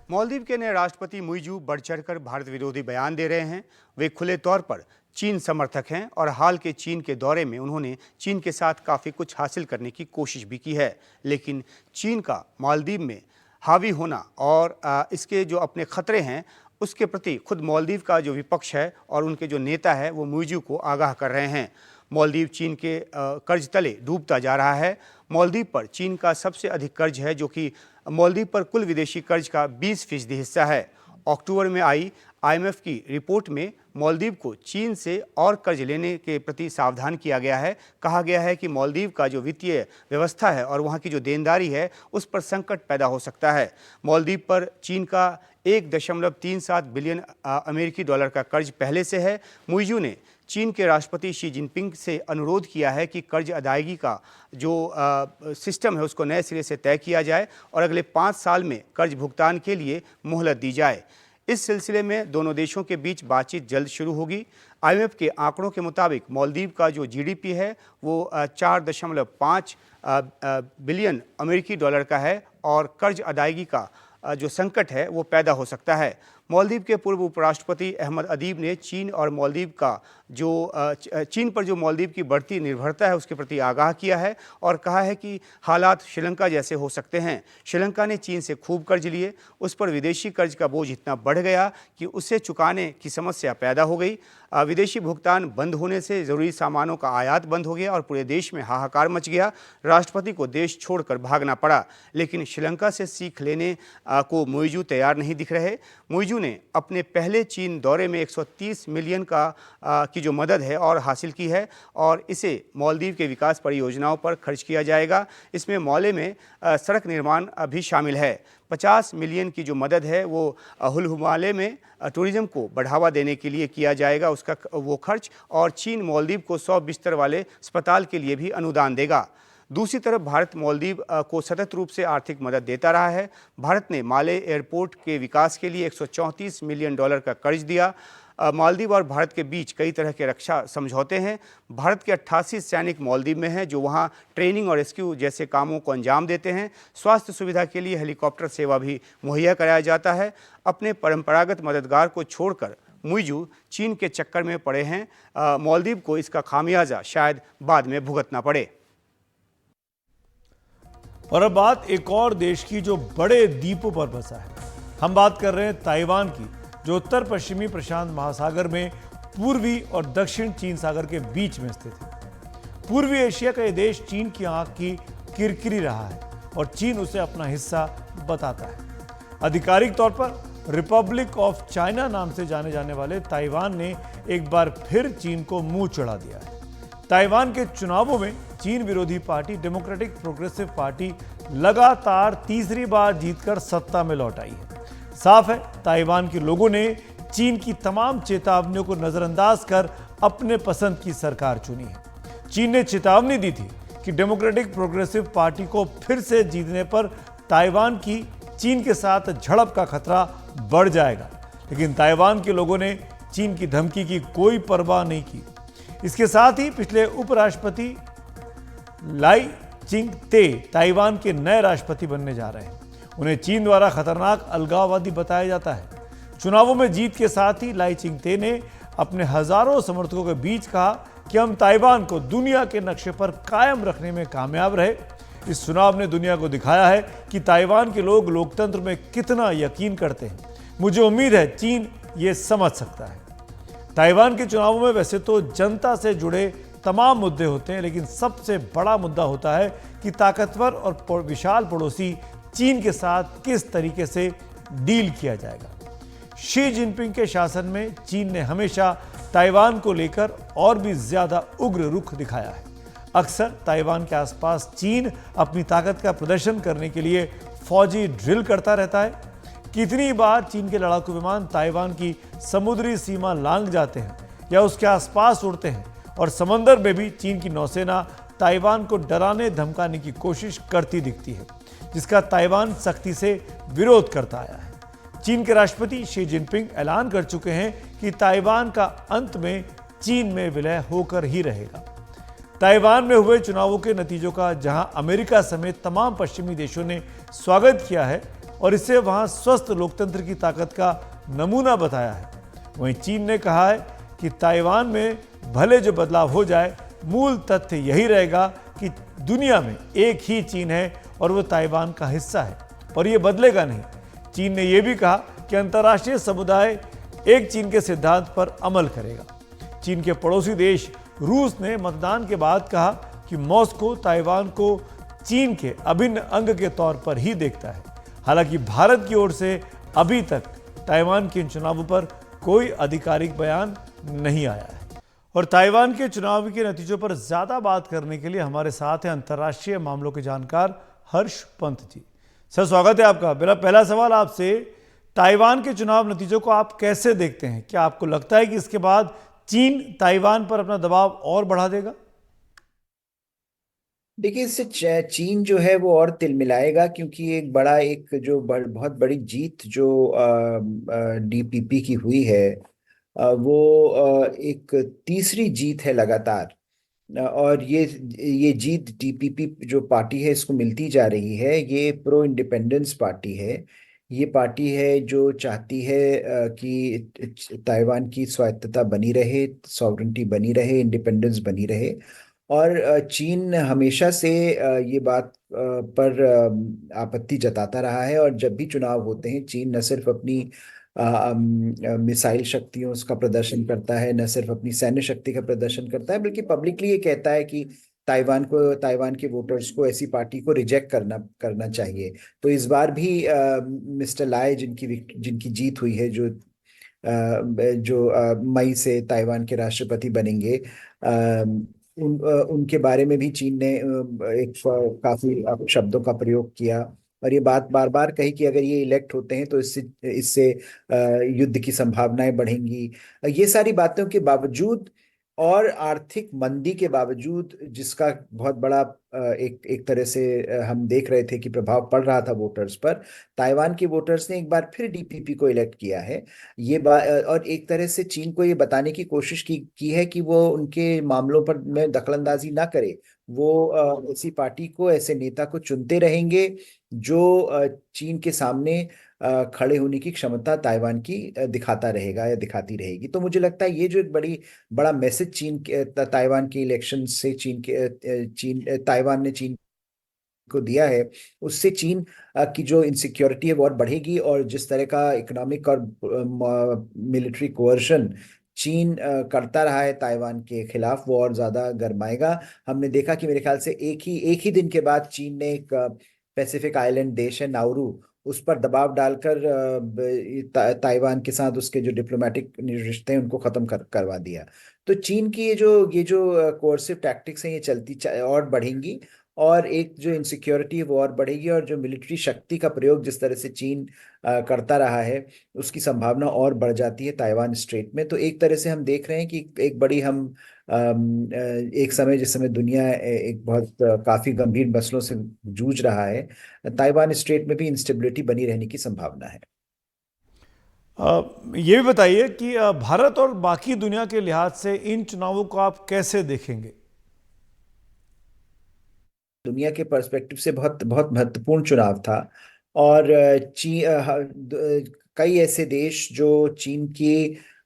मालदीव के नए राष्ट्रपति मोइजू बढ़ चढ़कर भारत विरोधी बयान दे रहे हैं। वे खुले तौर पर चीन समर्थक हैं और हाल के चीन के दौरे में उन्होंने चीन के साथ काफ़ी कुछ हासिल करने की कोशिश भी की है। लेकिन चीन का मालदीव में हावी होना और इसके जो अपने खतरे हैं उसके प्रति खुद मालदीव का जो विपक्ष है और उनके जो नेता है वो मोइजू को आगाह कर रहे हैं। मालदीव चीन के कर्ज तले डूबता जा रहा है। मालदीव पर चीन का सबसे अधिक कर्ज है, जो कि मालदीव पर कुल विदेशी कर्ज का 20% हिस्सा है। अक्टूबर में आई IMF की रिपोर्ट में मालदीव को चीन से और कर्ज लेने के प्रति सावधान किया गया है। कहा गया है कि मालदीव का जो वित्तीय व्यवस्था है और वहाँ की जो देनदारी है उस पर संकट पैदा हो सकता है। मालदीव पर चीन का 1.37 बिलियन अमेरिकी डॉलर का कर्ज पहले से है। मोइजू ने चीन के राष्ट्रपति शी जिनपिंग से अनुरोध किया है कि कर्ज अदायगी का जो सिस्टम है उसको नए सिरे से तय किया जाए और अगले 5 साल में कर्ज भुगतान के लिए मोहलत दी जाए। इस सिलसिले में दोनों देशों के बीच बातचीत जल्द शुरू होगी। IMF के आंकड़ों के मुताबिक मालदीव का जो GDP है वो 4.5 बिलियन अमेरिकी डॉलर का है और कर्ज अदायगी का जो संकट है वो पैदा हो सकता है। मालदीव के पूर्व उपराष्ट्रपति अहमद अदीब ने चीन और मालदीव का जो चीन पर जो मालदीव की बढ़ती निर्भरता है उसके प्रति आगाह किया है और कहा है कि हालात श्रीलंका जैसे हो सकते हैं। श्रीलंका ने चीन से खूब कर्ज लिए, उस पर विदेशी कर्ज का बोझ इतना बढ़ गया कि उसे चुकाने की समस्या पैदा हो गई। विदेशी भुगतान बंद होने से ज़रूरी सामानों का आयात बंद हो गया और पूरे देश में हाहाकार मच गया। राष्ट्रपति को देश छोड़कर भागना पड़ा। लेकिन श्रीलंका से सीख लेने को मोइजू तैयार नहीं दिख रहे। मोइजू ने अपने पहले चीन दौरे में 130 मिलियन की जो मदद है और हासिल की है और इसे मालदीव के विकास परियोजनाओं पर खर्च किया जाएगा। इसमें माले में सड़क निर्माण भी शामिल है। 50 मिलियन की जो मदद है वो हुल-हुमाले में टूरिज्म को बढ़ावा देने के लिए किया जाएगा, उसका वो खर्च, और चीन मालदीव को 100 बिस्तर वाले अस्पताल के लिए भी अनुदान देगा। दूसरी तरफ भारत मालदीव को सतत रूप से आर्थिक मदद देता रहा है। भारत ने माले एयरपोर्ट के विकास के लिए 134 मिलियन डॉलर का कर्ज दिया। मालदीव और भारत के बीच कई तरह के रक्षा समझौते हैं। भारत के 88 सैनिक मालदीव में हैं जो वहां ट्रेनिंग और रेस्क्यू जैसे कामों को अंजाम देते हैं। स्वास्थ्य सुविधा के लिए हेलीकॉप्टर सेवा भी मुहैया कराया जाता है। अपने परंपरागत मददगार को छोड़कर मोइजू चीन के चक्कर में पड़े हैं। मालदीव को इसका खामियाजा शायद बाद में भुगतना पड़े। और अब बात एक और देश की जो बड़े द्वीपों पर बसा है। हम बात कर रहे हैं ताइवान की, जो उत्तर पश्चिमी प्रशांत महासागर में पूर्वी और दक्षिण चीन सागर के बीच में स्थित है। पूर्वी एशिया का यह देश चीन की आंख की किरकिरी रहा है और चीन उसे अपना हिस्सा बताता है। आधिकारिक तौर पर रिपब्लिक ऑफ चाइना नाम से जाने जाने वाले ताइवान ने एक बार फिर चीन को मुंह चढ़ा दिया है। ताइवान के चुनावों में चीन विरोधी पार्टी डेमोक्रेटिक प्रोग्रेसिव पार्टी लगातार तीसरी बार जीतकर सत्ता में लौट आई है। साफ है, ताइवान के लोगों ने चीन की तमाम चेतावनियों को नजरअंदाज कर अपने पसंद की सरकार चुनी है। चीन ने चेतावनी दी थी कि डेमोक्रेटिक प्रोग्रेसिव पार्टी को फिर से जीतने पर ताइवान की चीन के साथ झड़प का खतरा बढ़ जाएगा, लेकिन ताइवान के लोगों ने चीन की धमकी की कोई परवाह नहीं की। इसके साथ ही पिछले उपराष्ट्रपति लाई चिंग-ते ताइवान के नए राष्ट्रपति बनने जा रहे हैं। उन्हें चीन द्वारा खतरनाक अलगाववादी बताया जाता है। चुनावों में जीत के साथ ही लाई चिंग-ते ने अपने हजारों समर्थकों के बीच कहा कि हम ताइवान को दुनिया के नक्शे पर कायम रखने में कामयाब रहे। इस चुनाव ने दुनिया को दिखाया है कि ताइवान के लोग लोकतंत्र में कितना यकीन करते हैं। मुझे उम्मीद है चीन ये समझ सकता है। ताइवान के चुनावों में वैसे तो जनता से जुड़े तमाम मुद्दे होते हैं, लेकिन सबसे बड़ा मुद्दा होता है कि ताकतवर और विशाल पड़ोसी चीन के साथ किस तरीके से डील किया जाएगा। शी जिनपिंग के शासन में चीन ने हमेशा ताइवान को लेकर और भी ज्यादा उग्र रुख दिखाया है। अक्सर ताइवान के आसपास चीन अपनी ताकत का प्रदर्शन करने के लिए फौजी ड्रिल करता रहता है। कितनी बार चीन के लड़ाकू विमान ताइवान की समुद्री सीमा लांघ जाते हैं या उसके आसपास उड़ते हैं, और समंदर में भी चीन की नौसेना ताइवान को डराने धमकाने की कोशिश करती दिखती है, जिसका ताइवान सख्ती से विरोध करता आया है। चीन के राष्ट्रपति शी जिनपिंग ऐलान कर चुके हैं कि ताइवान का अंत में चीन में विलय होकर ही रहेगा। ताइवान में हुए चुनावों के नतीजों का जहां अमेरिका समेत तमाम पश्चिमी देशों ने स्वागत किया है और इसे वहां स्वस्थ लोकतंत्र की ताकत का नमूना बताया है, वहीं चीन ने कहा है कि ताइवान में भले जो बदलाव हो जाए, मूल तथ्य यही रहेगा कि दुनिया में एक ही चीन है और वो ताइवान का हिस्सा है और ये बदलेगा नहीं। चीन ने यह भी कहा कि अंतर्राष्ट्रीय समुदाय एक चीन के सिद्धांत पर अमल करेगा। चीन के पड़ोसी देश रूस ने मतदान के बाद कहा कि मॉस्को ताइवान को चीन के अभिन्न अंग के तौर पर ही देखता है। हालांकि भारत की ओर से अभी तक ताइवान के इन चुनावों पर कोई आधिकारिक बयान नहीं आया है। और ताइवान के चुनाव के नतीजों पर ज्यादा बात करने के लिए हमारे साथ हैं अंतर्राष्ट्रीय मामलों के जानकार हर्ष पंत जी। सर, स्वागत है आपका। मेरा पहला सवाल आपसे, ताइवान के चुनाव नतीजों को आप कैसे देखते हैं? क्या आपको लगता है कि इसके बाद चीन ताइवान पर अपना दबाव और बढ़ा देगा? देखिए, इससे चीन जो है वो और तिलमिलाएगा, क्योंकि एक जो बहुत बड़ी जीत जो डीपीपी की हुई है, वो एक तीसरी जीत है लगातार। और ये जीत डीपीपी जो पार्टी है इसको मिलती जा रही है। ये प्रो इंडिपेंडेंस पार्टी है। ये पार्टी है जो चाहती है कि ताइवान की स्वायत्तता बनी रहे, सॉवरेंटी बनी रहे, इंडिपेंडेंस बनी रहे। और चीन हमेशा से ये बात पर आपत्ति जताता रहा है, और जब भी चुनाव होते हैं चीन न सिर्फ अपनी मिसाइल शक्तियों का प्रदर्शन करता है, न सिर्फ अपनी सैन्य शक्ति का प्रदर्शन करता है, बल्कि पब्लिकली ये कहता है कि ताइवान के वोटर्स को ऐसी पार्टी को रिजेक्ट करना चाहिए। तो इस बार भी मिस्टर लाई जिनकी जीत हुई है, जो मई से ताइवान के राष्ट्रपति बनेंगे, उनके बारे में भी चीन ने काफी शब्दों का प्रयोग किया, और ये बात बार बार कही कि अगर ये इलेक्ट होते हैं तो इससे युद्ध की संभावनाएं बढ़ेंगी। ये सारी बातों के बावजूद और आर्थिक मंदी के बावजूद, जिसका बहुत बड़ा एक तरह से हम देख रहे थे कि प्रभाव पड़ रहा था वोटर्स पर, ताइवान के वोटर्स ने एक बार फिर डीपीपी को इलेक्ट किया है। और एक तरह से चीन को ये बताने की कोशिश की है कि वो उनके मामलों पर में दखलंदाजी ना करे। वो ऐसी पार्टी को, ऐसे नेता को चुनते रहेंगे जो चीन के सामने खड़े होने की क्षमता ताइवान की दिखाता रहेगा या दिखाती रहेगी। तो मुझे लगता है ये जो एक बड़ा मैसेज ताइवान के इलेक्शन से ताइवान ने चीन को दिया है, उससे चीन की जो इनसिक्योरिटी है वो और बढ़ेगी, और जिस तरह का इकोनॉमिक और मिलिट्री कोअर्शन चीन करता रहा है ताइवान के खिलाफ, वो और ज्यादा गरमाएगा। हमने देखा कि मेरे ख्याल से एक ही दिन के बाद चीन ने एक पैसिफिक आइलैंड देश है नाउरू, उस पर दबाव डालकर ताइवान के साथ उसके जो डिप्लोमेटिक रिश्ते हैं उनको खत्म करवा दिया। तो चीन की ये जो कोर्सिव टैक्टिक्स हैं ये चलती और बढ़ेंगी, और एक जो इनसिक्योरिटी है वो और बढ़ेगी, और जो मिलिट्री शक्ति का प्रयोग जिस तरह से चीन करता रहा है उसकी संभावना और बढ़ जाती है ताइवान स्ट्रेट में। तो एक तरह से हम देख रहे हैं कि एक बड़ी हम एक समय जिस समय दुनिया एक बहुत काफी गंभीर मसलों से जूझ रहा है, ताइवान स्ट्रेट में भी इंस्टेबिलिटी बनी रहने की संभावना है। ये भी बताइए कि भारत और बाकी दुनिया के लिहाज से इन चुनावों को आप कैसे देखेंगे? दुनिया के पर्सपेक्टिव से बहुत बहुत महत्वपूर्ण चुनाव था, और कई ऐसे देश जो चीन की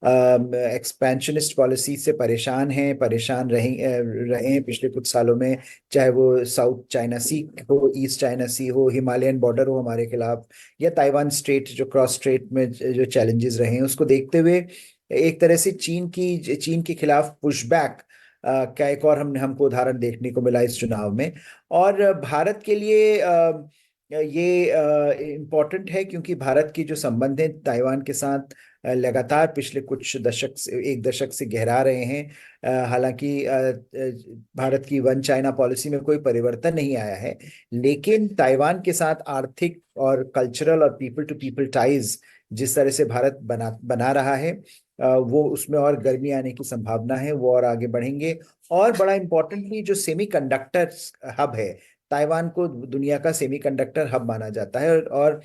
एक्सपेंशनिस्ट पॉलिसी से परेशान रहे हैं पिछले कुछ सालों में, चाहे वो साउथ चाइना सी हो, ईस्ट चाइना सी हो, हिमालयन बॉर्डर हो हमारे खिलाफ, या ताइवान स्ट्रेट जो क्रॉस स्ट्रेट में जो चैलेंजेस रहे हैं, उसको देखते हुए एक तरह से चीन के खिलाफ पुशबैक का एक और हमको उदाहरण देखने को मिला इस चुनाव में। और भारत के लिए ये इम्पोर्टेंट है क्योंकि भारत की जो संबंध है ताइवान के साथ लगातार पिछले कुछ एक दशक से गहरा रहे हैं। हालांकि भारत की वन चाइना पॉलिसी में कोई परिवर्तन नहीं आया है, लेकिन ताइवान के साथ आर्थिक और कल्चरल और पीपल टू पीपल टाइज जिस तरह से भारत बना रहा है, वो उसमें और गर्मी आने की संभावना है, वो और आगे बढ़ेंगे। और बड़ा इम्पोर्टेंटली जो सेमीकंडक्टर हब है, ताइवान को दुनिया का सेमीकंडक्टर हब माना जाता है, और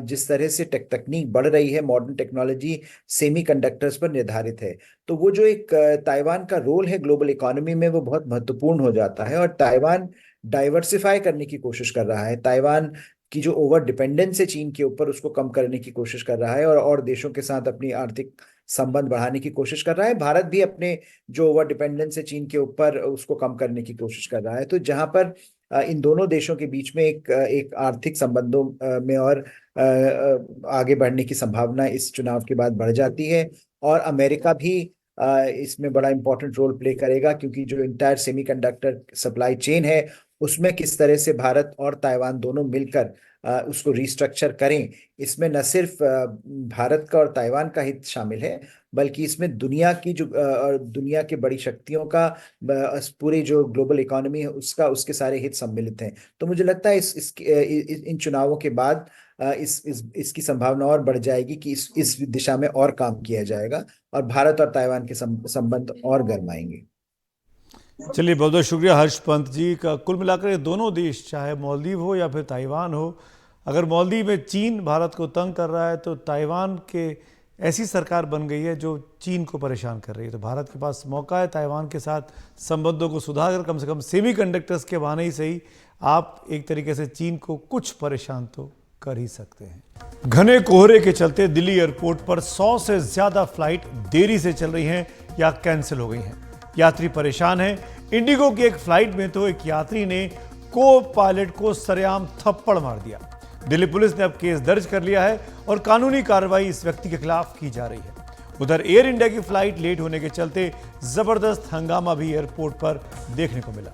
जिस तरह से तकनीक बढ़ रही है, मॉडर्न टेक्नोलॉजी सेमीकंडक्टर्स पर निर्धारित है, तो वो जो एक ताइवान का रोल है ग्लोबल इकोनॉमी में वो बहुत महत्वपूर्ण हो जाता है। और ताइवान डाइवर्सिफाई करने की कोशिश कर रहा है, ताइवान की जो ओवर डिपेंडेंस है चीन के ऊपर उसको कम करने की कोशिश कर रहा है, और देशों के साथ अपनी आर्थिक संबंध बढ़ाने की कोशिश कर रहा है। भारत भी अपने जो ओवर डिपेंडेंस है चीन के ऊपर उसको कम करने की कोशिश कर रहा है। तो जहां पर इन दोनों देशों के बीच में एक आर्थिक संबंधों में और आगे बढ़ने की संभावना इस चुनाव के बाद बढ़ जाती है। और अमेरिका भी इसमें बड़ा इंपॉर्टेंट रोल प्ले करेगा, क्योंकि जो इंटायर सेमीकंडक्टर सप्लाई चेन है उसमें किस तरह से भारत और ताइवान दोनों मिलकर उसको रिस्ट्रक्चर करें, इसमें न सिर्फ भारत का और ताइवान का हित शामिल है, बल्कि इसमें दुनिया की जो दुनिया के बड़ी शक्तियों का पूरी जो ग्लोबल इकोनॉमी है उसके सारे हित सम्मिलित हैं। तो मुझे लगता है इन चुनावों के बाद इसकी संभावना और बढ़ जाएगी कि इस दिशा में और काम किया जाएगा और भारत और ताइवान के संबंध और गरमाएंगे। चलिए, बहुत बहुत शुक्रिया हर्ष पंत जी का। कुल मिलाकर ये दोनों देश, चाहे मालदीव हो या फिर ताइवान हो, अगर मालदीव में चीन भारत को तंग कर रहा है तो ताइवान के ऐसी सरकार बन गई है जो चीन को परेशान कर रही है। तो भारत के पास मौका है ताइवान के साथ संबंधों को सुधार कर, कम से कम सेमीकंडक्टर्स के बहाने ही सही, आप एक तरीके से चीन को कुछ परेशान तो कर ही सकते हैं। घने कोहरे के चलते दिल्ली एयरपोर्ट पर 100 से ज्यादा फ्लाइट देरी से चल रही हैं या कैंसिल हो गई हैं। यात्री परेशान हैं। इंडिगो की एक फ्लाइट में तो एक यात्री ने को पायलट को सरेआम थप्पड़ मार दिया। दिल्ली पुलिस ने अब केस दर्ज कर लिया है और कानूनी कार्रवाई इस व्यक्ति के खिलाफ की जा रही है। उधर एयर इंडिया की फ्लाइट लेट होने के चलते जबरदस्त हंगामा भी एयरपोर्ट पर देखने को मिला।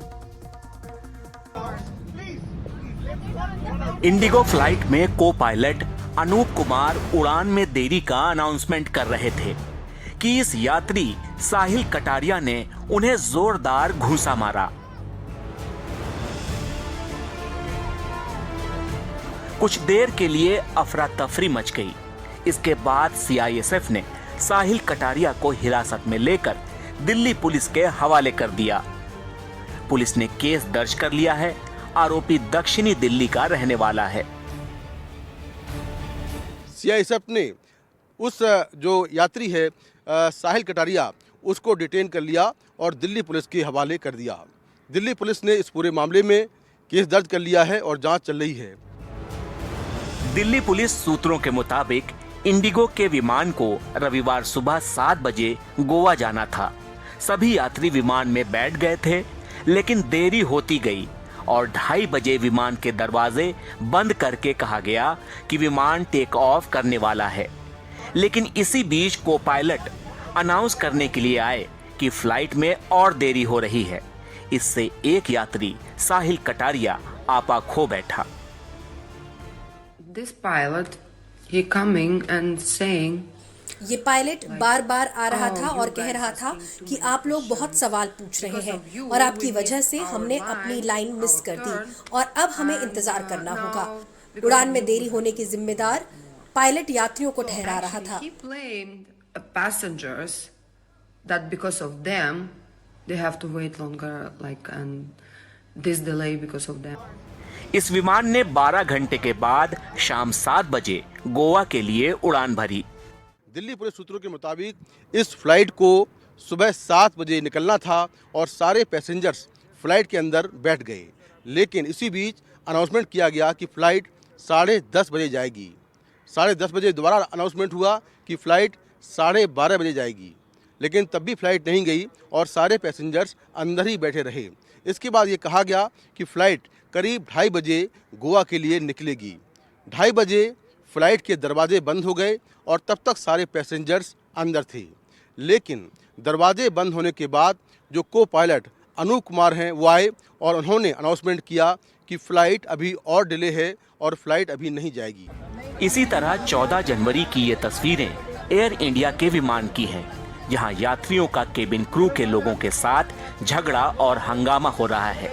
इंडिगो फ्लाइट में को पायलट अनूप कुमार उड़ान में देरी का अनाउंसमेंट कर रहे थे कि इस यात्री साहिल कटारिया ने उन्हें जोरदार घूंसा मारा। कुछ देर के लिए अफरा तफरी मच गई। इसके बाद सीआईएसएफ ने साहिल कटारिया को हिरासत में लेकर दिल्ली पुलिस के हवाले कर दिया। पुलिस ने केस दर्ज कर लिया है। आरोपी दक्षिणी दिल्ली का रहने वाला है। सीआईएसएफ ने उस जो यात्री है साहिल कटारिया, उसको डिटेन कर लिया और दिल्ली पुलिस के हवाले कर दिया। दिल्ली पुलिस ने इस पूरे मामले में केस दर्ज कर लिया है और जांच चल रही है। दिल्ली पुलिस सूत्रों के मुताबिक इंडिगो के विमान को रविवार सुबह 7 बजे गोवा जाना था। सभी यात्री विमान में बैठ गए थे, लेकिन देरी होती गई और 2:30 बजे विमान के दरवाजे बंद करके कहा गया कि विमान टेक ऑफ करने वाला है। लेकिन इसी बीच को पायलट अनाउंस करने के लिए आए कि फ्लाइट में और देरी हो रही है। इससे एक यात्री साहिल कटारिया आपा खो बैठा। This pilot, he coming and saying, ये पायलट बार बार आ रहा था और कह रहा था कि आप लोग बहुत सवाल पूछ रहे हैं और आपकी वजह से हमने अपनी लाइन मिस कर दी और अब हमें इंतजार करना होगा। उड़ान में देरी होने की जिम्मेदार पायलट यात्रियों को ठहरा रहा था। he blamed passengers that because of them they have to wait longer, like, and this delay because of them. इस विमान ने 12 घंटे के बाद शाम 7 बजे गोवा के लिए उड़ान भरी। दिल्ली पुलिस सूत्रों के मुताबिक इस फ्लाइट को सुबह 7 बजे निकलना था और सारे पैसेंजर्स फ्लाइट के अंदर बैठ गए, लेकिन इसी बीच अनाउंसमेंट किया गया कि फ़्लाइट 10:30 बजे जाएगी। 10:30 बजे दोबारा अनाउंसमेंट हुआ कि फ़्लाइट 12:30 बजे जाएगी, लेकिन तब भी फ़्लाइट नहीं गई और सारे पैसेंजर्स अंदर ही बैठे रहे। इसके बाद ये कहा गया कि फ़्लाइट करीब 2:30 बजे गोवा के लिए निकलेगी। 2:30 बजे फ़्लाइट के दरवाजे बंद हो गए और तब तक सारे पैसेंजर्स अंदर थे, लेकिन दरवाजे बंद होने के बाद जो को पायलट अनूप कुमार हैं वो आए और उन्होंने अनाउंसमेंट किया कि फ़्लाइट अभी और डिले है और फ़्लाइट अभी नहीं जाएगी। इसी तरह 14 जनवरी की ये तस्वीरें एयर इंडिया के विमान की हैं, जहां यात्रियों का केबिन क्रू के लोगों के साथ झगड़ा और हंगामा हो रहा है।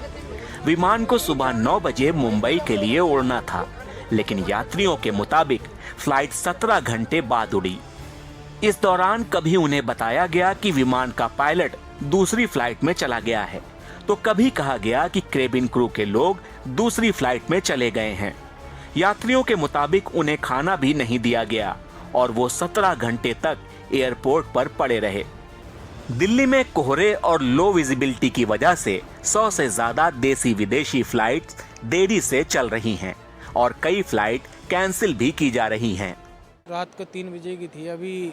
विमान को सुबह 9 बजे मुंबई के लिए उड़ना था, लेकिन यात्रियों के मुताबिक फ्लाइट 17 घंटे बाद उड़ी। इस दौरान कभी उन्हें बताया गया कि विमान का पायलट दूसरी फ्लाइट में चला गया है, तो कभी कहा गया कि केबिन क्रू के लोग दूसरी फ्लाइट में चले गए हैं। यात्रियों के मुताबिक उन्हें खाना भी नहीं दिया गया और वो 17 घंटे तक एयरपोर्ट पर पड़े रहे। दिल्ली में कोहरे और लो विजिबिलिटी की वजह से 100 से ज्यादा देसी विदेशी फ्लाइट्स देरी से चल रही हैं और कई फ्लाइट कैंसिल भी की जा रही हैं। रात को 3 बजे की थी, अभी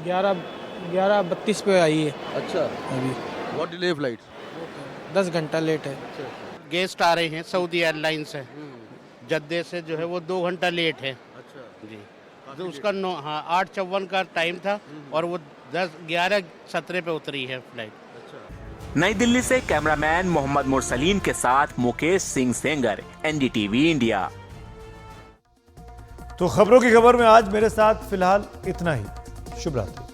11:32 पे आई है। अच्छा, अभी व्हाट डिले फ्लाइट? 10 घंटा लेट है। गेस्ट आ रहे हैं, सऊदी एयरलाइंस है, जद्दे से जो है वो 2 घंटा लेट है। अच्छा जी, तो उसका 8:54 का टाइम था और वो 11:17 पे उतरी है फ्लाइट। नई दिल्ली से कैमरामैन मोहम्मद मुरसलीन के साथ मुकेश सिंह सेंगर, एनडीटीवी इंडिया। तो खबरों की खबर में आज मेरे साथ फिलहाल इतना ही। शुभ रात्रि।